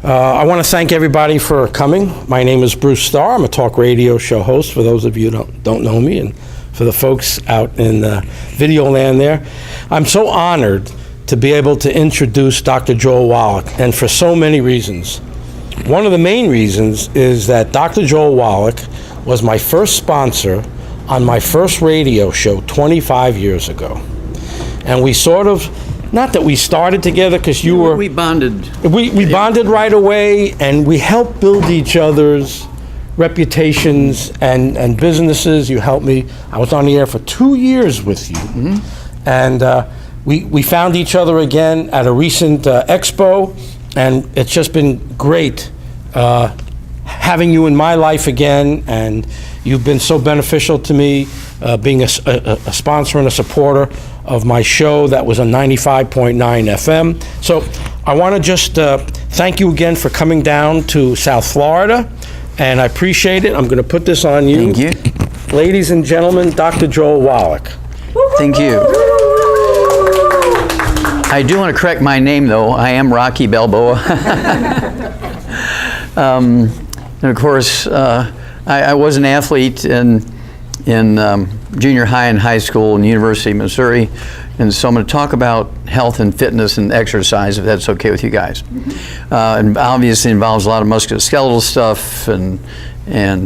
I want to thank everybody for coming. My name is Bruce Starr. I'm a talk radio show host, for those of you who don't know me, and for the folks out in video land there. I'm so honored to be able to introduce Dr. Joel Wallach, and for so many reasons. One of the main reasons is that Dr. Joel Wallach was my first sponsor on my first radio show 25 years ago. And we sort of, not that we started together, because you were... We bonded. We bonded right away, and we helped build each other's reputations and businesses. You helped me. I was on the air for 2 years with you. Mm-hmm. And we found each other again at a recent expo, and it's just been great having you in my life again, and you've been so beneficial to me, being a sponsor and a supporter of my show that was on 95.9 FM. So I want to just thank you again for coming down to South Florida, and I appreciate it. I'm going to put this on you. Thank you. Ladies and gentlemen, Dr. Joel Wallach. Thank you. I do want to correct my name, though. I am Rocky Balboa. And of course, I was an athlete in junior high and high school in the University of Missouri, and so I'm going to talk about health and fitness and exercise, if that's okay with you guys. And obviously involves a lot of musculoskeletal stuff, and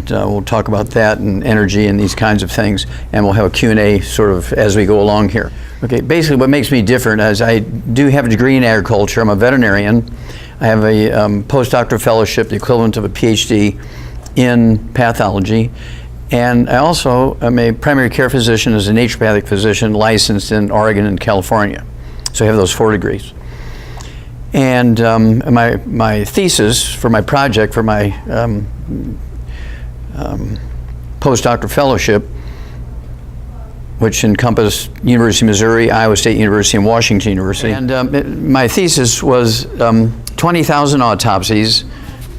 we'll talk about that and energy and these kinds of things, and we'll have a Q&A sort of as we go along here. Okay, basically what makes me different is I do have a degree in agriculture. I'm a veterinarian. I have a postdoctoral fellowship, the equivalent of a PhD in pathology. And I also am a primary care physician as a naturopathic physician licensed in Oregon and California. So I have those 4 degrees. And my thesis for my project, for my postdoctoral fellowship, which encompassed University of Missouri, Iowa State University, and Washington University. And my thesis was 20,000 autopsies,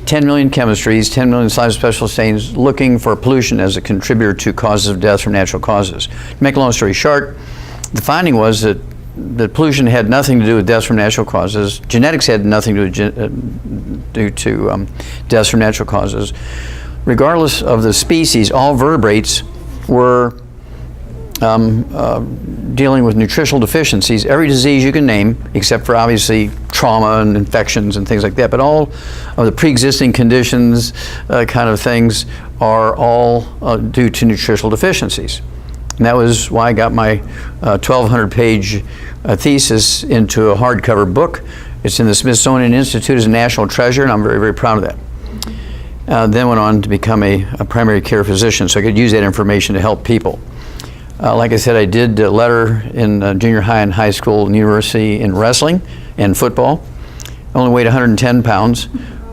10 million chemistries, 10 million slides of special stains looking for pollution as a contributor to causes of death from natural causes. To make a long story short, the finding was that pollution had nothing to do with deaths from natural causes. Genetics had nothing to do to deaths from natural causes. Regardless of the species, all vertebrates were dealing with nutritional deficiencies, every disease you can name, except for obviously trauma and infections and things like that, but all of the pre-existing conditions kind of things are all due to nutritional deficiencies. And that was why I got my 1,200-page thesis into a hardcover book. It's in the Smithsonian Institute as a national treasure, and I'm very, very proud of that. Then went on to become a primary care physician, so I could use that information to help people. Like I said, I did letter in junior high and high school and university in wrestling and football. I only weighed 110 pounds,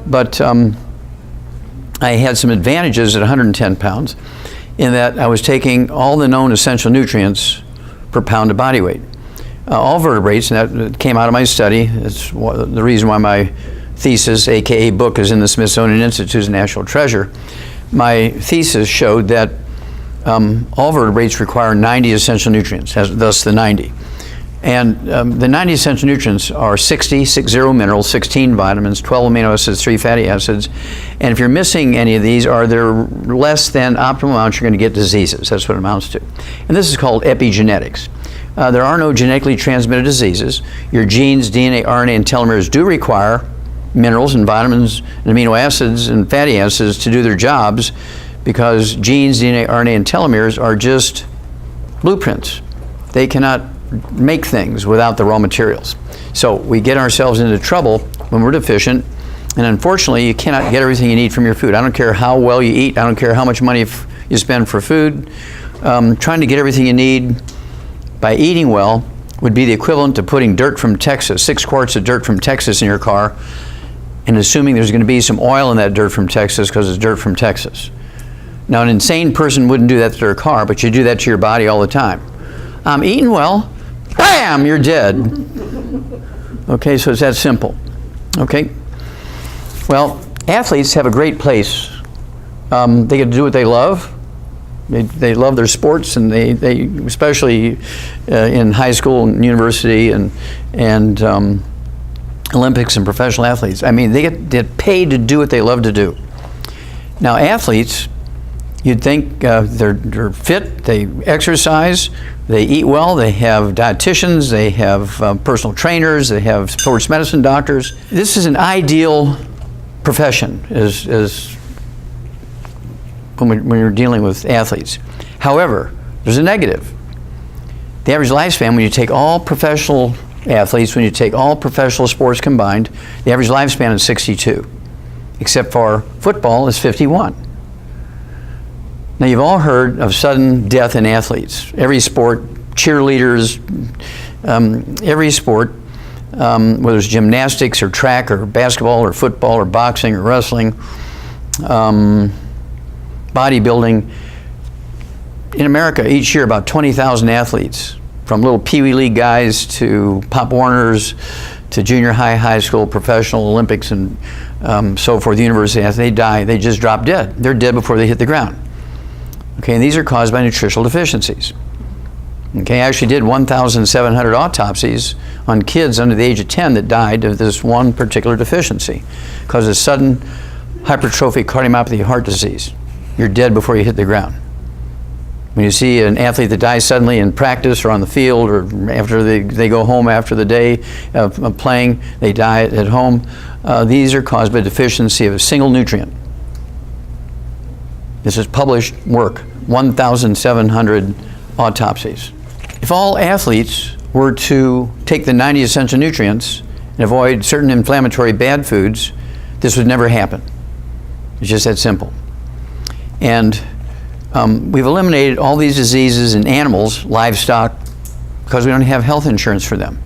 but I had some advantages at 110 pounds in that I was taking all the known essential nutrients per pound of body weight. All vertebrates, and that came out of my study. It's the reason why my thesis, aka book, is in the Smithsonian Institute as a national treasure. My thesis showed that all vertebrates require 90 essential nutrients, thus the 90. And the 90 essential nutrients are 60 minerals, 16 vitamins, 12 amino acids, 3 fatty acids. And if you're missing any of these, or they're less than optimal amounts, you're going to get diseases. That's what it amounts to. And this is called epigenetics. There are no genetically transmitted diseases. Your genes, DNA, RNA, and telomeres do require minerals and vitamins and amino acids and fatty acids to do their jobs, because genes, DNA, RNA, and telomeres are just blueprints. They cannot make things without the raw materials. So we get ourselves into trouble when we're deficient, and unfortunately you cannot get everything you need from your food. I don't care how well you eat, I don't care how much money you spend for food. Trying to get everything you need by eating well would be the equivalent to putting dirt from Texas, 6 quarts of dirt from Texas in your car, and assuming there's going to be some oil in that dirt from Texas because it's dirt from Texas. Now, an insane person wouldn't do that to their car, but you do that to your body all the time. I'm eating well, bam, you're dead. Okay, so it's that simple. Okay? Well, athletes have a great place. They get to do what they love. They love their sports, and they especially in high school and university and Olympics and professional athletes. I mean, they get paid to do what they love to do. Now, athletes, you'd think they're fit, they exercise, they eat well, they have dietitians, they have personal trainers, they have sports medicine doctors. This is an ideal profession as when you're dealing with athletes. However, there's a negative. The average lifespan, when you take all professional athletes, when you take all professional sports combined, the average lifespan is 62, except for football is 51. Now, you've all heard of sudden death in athletes. Every sport, cheerleaders, every sport, whether it's gymnastics or track or basketball or football or boxing or wrestling, bodybuilding. In America, each year, about 20,000 athletes, from little Pee Wee League guys to Pop Warners to junior high, high school, professional, Olympics, and so forth, university athletes, they die, they just drop dead. They're dead before they hit the ground. Okay, and these are caused by nutritional deficiencies. Okay, I actually did 1,700 autopsies on kids under the age of 10 that died of this one particular deficiency, caused a sudden hypertrophic cardiomyopathy heart disease. You're dead before you hit the ground. When you see an athlete that dies suddenly in practice or on the field or after they go home after the day of playing, they die at home, these are caused by deficiency of a single nutrient. This is published work, 1,700 autopsies. If all athletes were to take the 90 essential nutrients and avoid certain inflammatory bad foods, this would never happen. It's just that simple. And we've eliminated all these diseases in animals, livestock, because we don't have health insurance for them.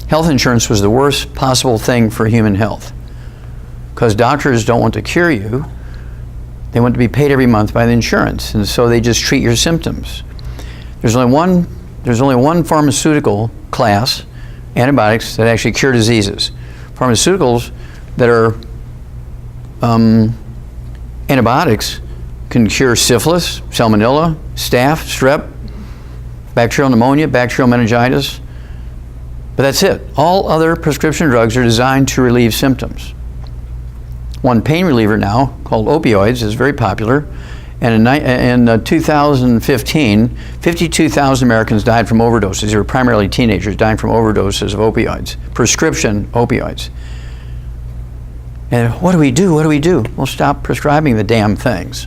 Health insurance was the worst possible thing for human health, because doctors don't want to cure you. They want to be paid every month by the insurance, and so they just treat your symptoms. There's only one pharmaceutical class, antibiotics, that actually cure diseases. Pharmaceuticals that are antibiotics can cure syphilis, salmonella, staph, strep, bacterial pneumonia, bacterial meningitis, but that's it. All other prescription drugs are designed to relieve symptoms. One pain reliever now, called opioids, is very popular, and in 2015, 52,000 Americans died from overdoses. They were primarily teenagers dying from overdoses of opioids, prescription opioids. And what do we do? What do we do? Well, stop prescribing the damn things.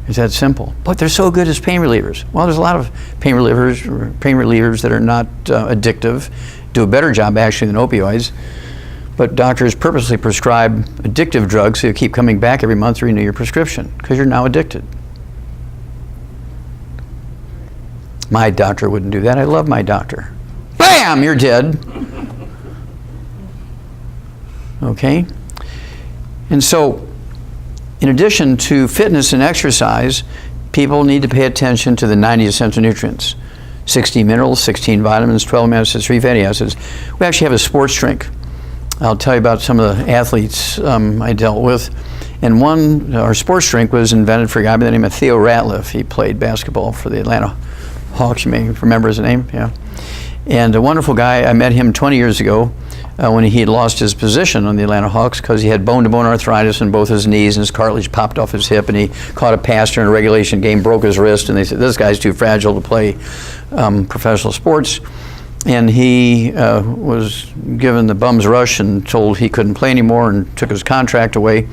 It's that simple. But they're so good as pain relievers. Well, there's a lot of pain relievers that are not addictive, do a better job actually than opioids. But doctors purposely prescribe addictive drugs so you keep coming back every month to renew your prescription because you're now addicted. My doctor wouldn't do that. I love my doctor. Bam! You're dead. Okay? And so, in addition to fitness and exercise, people need to pay attention to the 90 essential nutrients. 60 minerals, 16 vitamins, 12 amino acids, 3 fatty acids. We actually have a sports drink. I'll tell you about some of the athletes I dealt with. And our sports drink was invented for a guy by the name of Theo Ratliff. He played basketball for the Atlanta Hawks. You may remember his name, yeah. And a wonderful guy. I met him 20 years ago when he had lost his position on the Atlanta Hawks because he had bone-to-bone arthritis in both his knees and his cartilage popped off his hip, and he caught a pass during a regulation game, broke his wrist, and they said, this guy's too fragile to play professional sports. And he was given the bum's rush and told he couldn't play anymore and took his contract away.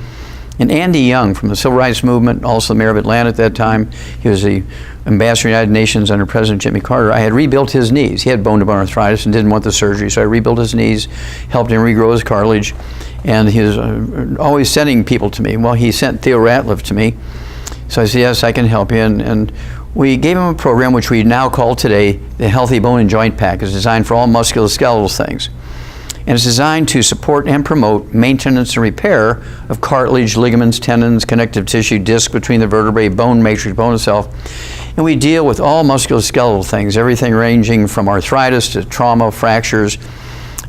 And Andy Young from the Civil Rights Movement, also the mayor of Atlanta at that time, he was the ambassador to the United Nations under President Jimmy Carter. I had rebuilt his knees. He had bone-to-bone arthritis and didn't want the surgery, so I rebuilt his knees, helped him regrow his cartilage, and he was always sending people to me. Well, he sent Theo Ratliff to me, so I said, yes, I can help you. And we gave him a program which we now call today the Healthy Bone and Joint Pack. It's designed for all musculoskeletal things. And it's designed to support and promote maintenance and repair of cartilage, ligaments, tendons, connective tissue, disc between the vertebrae, bone matrix, bone itself. And we deal with all musculoskeletal things, everything ranging from arthritis to trauma, fractures.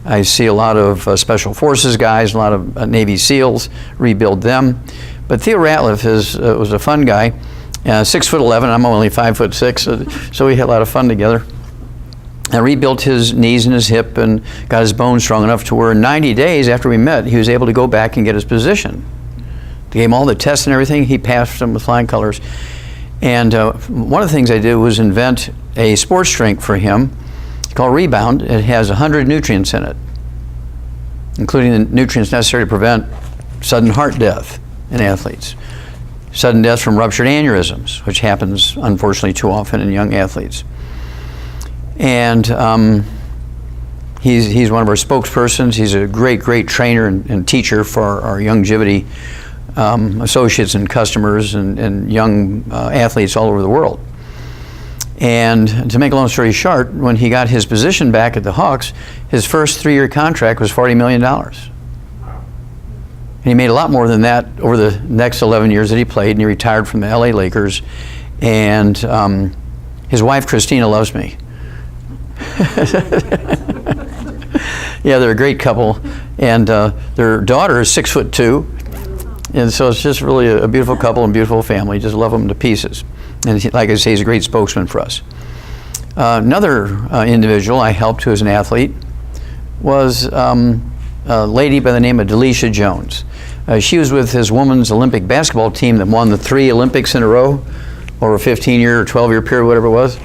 I see a lot of Special Forces guys, a lot of Navy SEALs, rebuild them. But Theo Ratliff was a fun guy, 6'11", I'm only 5'6", so we had a lot of fun together. I rebuilt his knees and his hip and got his bones strong enough to where in 90 days after we met, he was able to go back and get his position. They gave him all the tests and everything. He passed them with flying colors. And one of the things I did was invent a sports drink for him. It's called Rebound. It has 100 nutrients in it, including the nutrients necessary to prevent sudden heart death in athletes, sudden death from ruptured aneurysms, which happens unfortunately too often in young athletes. And he's one of our spokespersons. He's a great trainer and teacher for our longevity associates and customers and young athletes all over the world. And to make a long story short, when he got his position back at the Hawks, his first 3-year contract was $40 million. And he made a lot more than that over the next 11 years that he played, and he retired from the LA Lakers. And his wife, Christina, loves me. Yeah, they're a great couple. And their daughter is 6'2". And so it's just really a beautiful couple and beautiful family. Just love them to pieces. And like I say, he's a great spokesman for us. Another individual I helped who was an athlete was a lady by the name of Delecia Jones. She was with his women's Olympic basketball team that won the 3 Olympics in a row over a 15-year or 12-year period, whatever it was.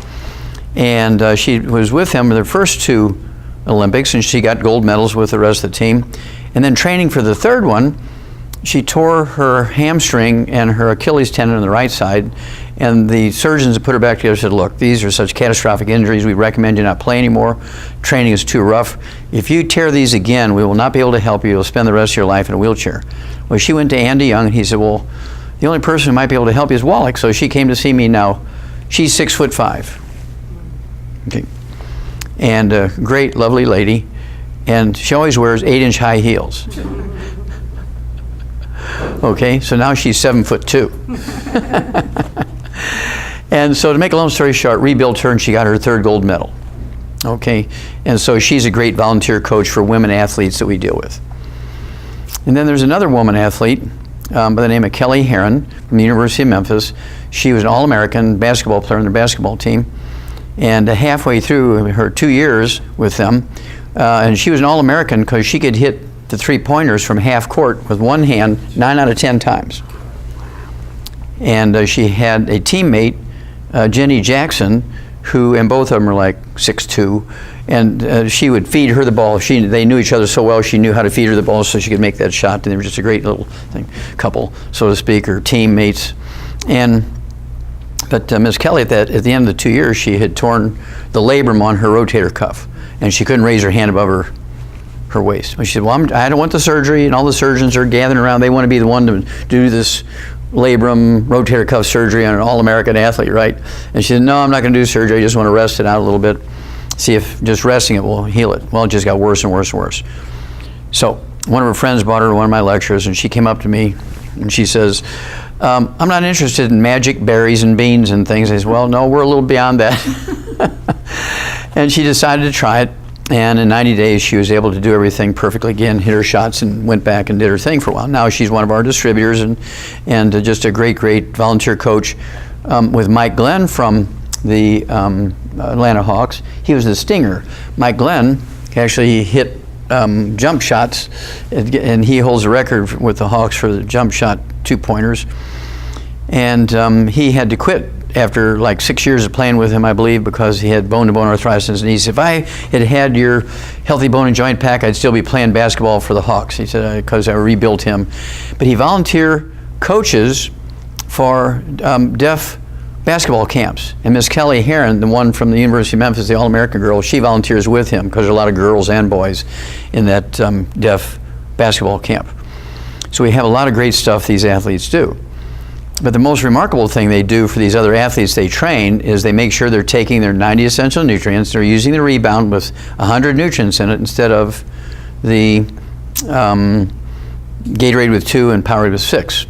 And she was with him in their first 2 Olympics, and she got gold medals with the rest of the team. And then training for the third one, she tore her hamstring and her Achilles tendon on the right side, and the surgeons that put her back together said, look, these are such catastrophic injuries, we recommend you not play anymore. Training is too rough. If you tear these again, we will not be able to help you. You'll spend the rest of your life in a wheelchair. Well, she went to Andy Young, and he said, well, the only person who might be able to help you is Wallach. So she came to see me now. She's 6'5". Okay. And a great, lovely lady, and she always wears 8-inch high heels. Okay, so now she's 7'2". And so to make a long story short, rebuilt her and she got her 3rd gold medal. Okay, and so she's a great volunteer coach for women athletes that we deal with. And then there's another woman athlete by the name of Kelly Herron from the University of Memphis. She was an All-American basketball player on their basketball team. And halfway through her 2 years with them, and she was an All-American because she could hit the 3-pointers from half court with one hand 9 out of 10 times. And she had a teammate, Jenny Jackson, who, and both of them are like 6'2", and she would feed her the ball. They knew each other so well, she knew how to feed her the ball so she could make that shot, and they were just a great little couple, so to speak, or teammates. But Ms. Kelly, at the end of the 2 years, she had torn the labrum on her rotator cuff, and she couldn't raise her hand above her waist. She said, well, I don't want the surgery, and all the surgeons are gathering around. They want to be the one to do this labrum rotator cuff surgery on an All-American athlete, right? And she said, no, I'm not going to do surgery. I just want to rest it out a little bit, see if just resting it will heal it. Well, it just got worse and worse and worse. So one of her friends brought her to one of my lectures, and she came up to me, and she says, I'm not interested in magic berries and beans and things. I said, well, no, we're a little beyond that. And she decided to try it. And in 90 days, she was able to do everything perfectly again, hit her shots, and went back and did her thing for a while. Now she's one of our distributors and just a great volunteer coach with Mike Glenn from the Atlanta Hawks. He was the stinger. Mike Glenn actually hit jump shots, and he holds the record with the Hawks for the jump shot 2-pointers. And he had to quit after like 6 years of playing with him, I believe, because he had bone-to-bone arthritis in his knees. If I had your healthy bone and joint pack, I'd still be playing basketball for the Hawks. He said, because I rebuilt him. But he volunteer coaches for deaf basketball camps. And Miss Kelly Herron, the one from the University of Memphis, the All-American girl, she volunteers with him because there are a lot of girls and boys in that deaf basketball camp. So we have a lot of great stuff these athletes do. But the most remarkable thing they do for these other athletes they train is they make sure they're taking their 90 essential nutrients. They're using the Rebound with 100 nutrients in it instead of the Gatorade with 2 and Powerade with 6.